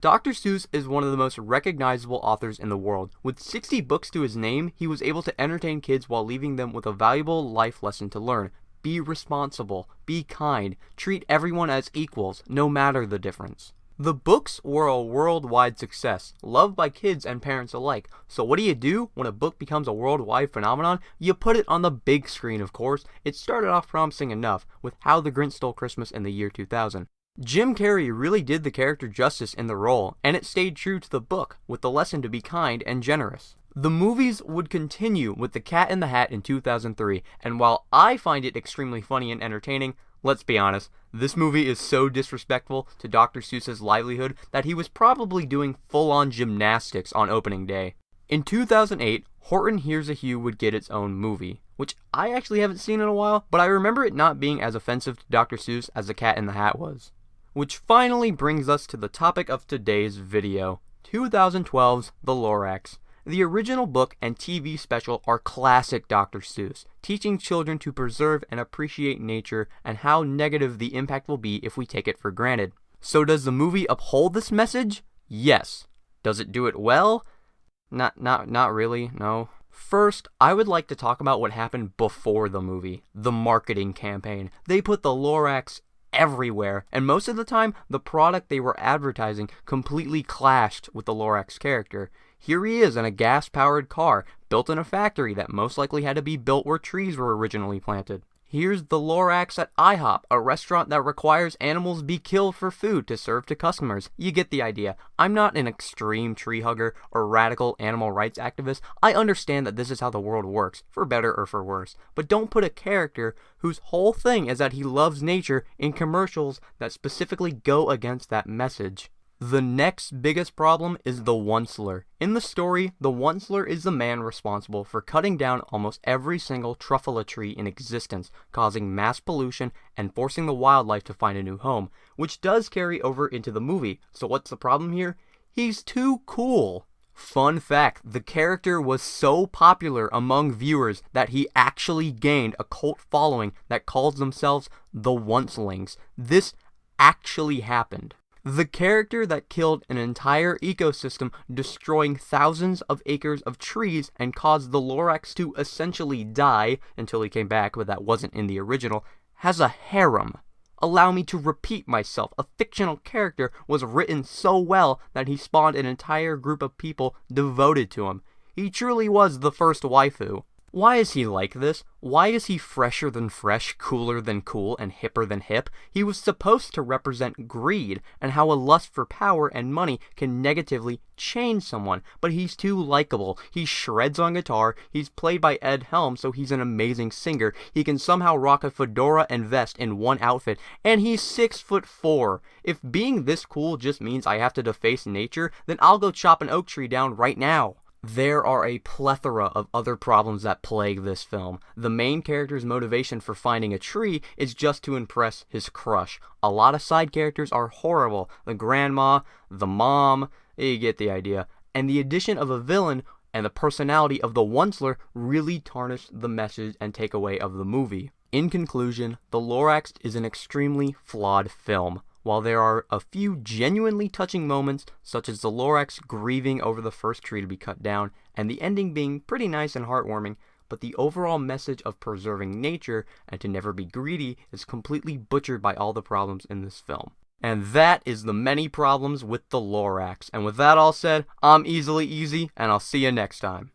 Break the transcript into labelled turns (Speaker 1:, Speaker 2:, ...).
Speaker 1: Dr. Seuss is one of the most recognizable authors in the world. With 60 books to his name, he was able to entertain kids while leaving them with a valuable life lesson to learn. Be responsible, be kind, treat everyone as equals, no matter the difference. The books were a worldwide success, loved by kids and parents alike. So what do when a book becomes a worldwide phenomenon? You put it on the big screen, of course. It started off promising enough with How the Grinch Stole Christmas in the year 2000. Jim Carrey really did the character justice in the role, and it stayed true to the book, with the lesson to be kind and generous. The movies would continue with The Cat in the Hat in 2003, and while I find it extremely funny and entertaining, let's be honest, this movie is so disrespectful to Dr. Seuss's livelihood that he was probably doing full-on gymnastics on opening day. In 2008, Horton Hears a Hue would get its own movie, which I actually haven't seen in a while, but I remember it not being as offensive to Dr. Seuss as The Cat in the Hat was. Which finally brings us to the topic of today's video, 2012's The Lorax. The original book and TV special are classic Dr. Seuss, teaching children to preserve and appreciate nature and how negative the impact will be if we take it for granted. So does the movie uphold this message? Yes. Does it do it well? Not really, no. First, I would like to talk about what happened before the movie, the marketing campaign. They put the Lorax everywhere, and most of the time, the product they were advertising completely clashed with the Lorax character. Here he is in a gas-powered car, built in a factory that most likely had to be built where trees were originally planted. Here's the Lorax at IHOP, a restaurant that requires animals be killed for food to serve to customers. You get the idea. I'm not an extreme tree hugger or radical animal rights activist. I understand that this is how the world works, for better or for worse. But don't put a character whose whole thing is that he loves nature in commercials that specifically go against that message. The next biggest problem is the Once-Ler. In the story, the Once-Ler is the man responsible for cutting down almost every single truffula tree in existence, causing mass pollution and forcing the wildlife to find a new home, which does carry over into the movie. So what's the problem here? He's too cool. Fun fact, the character was so popular among viewers that he actually gained a cult following that calls themselves the Oncelings. This actually happened. The character that killed an entire ecosystem, destroying thousands of acres of trees and caused the Lorax to essentially die until he came back, but that wasn't in the original, has a harem. Allow me to repeat myself, a fictional character was written so well that he spawned an entire group of people devoted to him. He truly was the first waifu. Why is he like this? Why is he fresher than fresh, cooler than cool, and hipper than hip? He was supposed to represent greed and how a lust for power and money can negatively change someone, but he's too likable. He shreds on guitar, he's played by Ed Helm, so he's an amazing singer, he can somehow rock a fedora and vest in one outfit, and he's 6'4". If being this cool just means I have to deface nature, then I'll go chop an oak tree down right now. There are a plethora of other problems that plague this film. The main character's motivation for finding a tree is just to impress his crush. A lot of side characters are horrible. The grandma, the mom, you get the idea. And the addition of a villain and the personality of the Once-Ler really tarnish the message and takeaway of the movie. In conclusion, The Lorax is an extremely flawed film. While there are a few genuinely touching moments, such as the Lorax grieving over the first tree to be cut down, and the ending being pretty nice and heartwarming, but the overall message of preserving nature and to never be greedy is completely butchered by all the problems in this film. And that is the many problems with the Lorax. And with that all said, I'm Easily Easy, and I'll see you next time.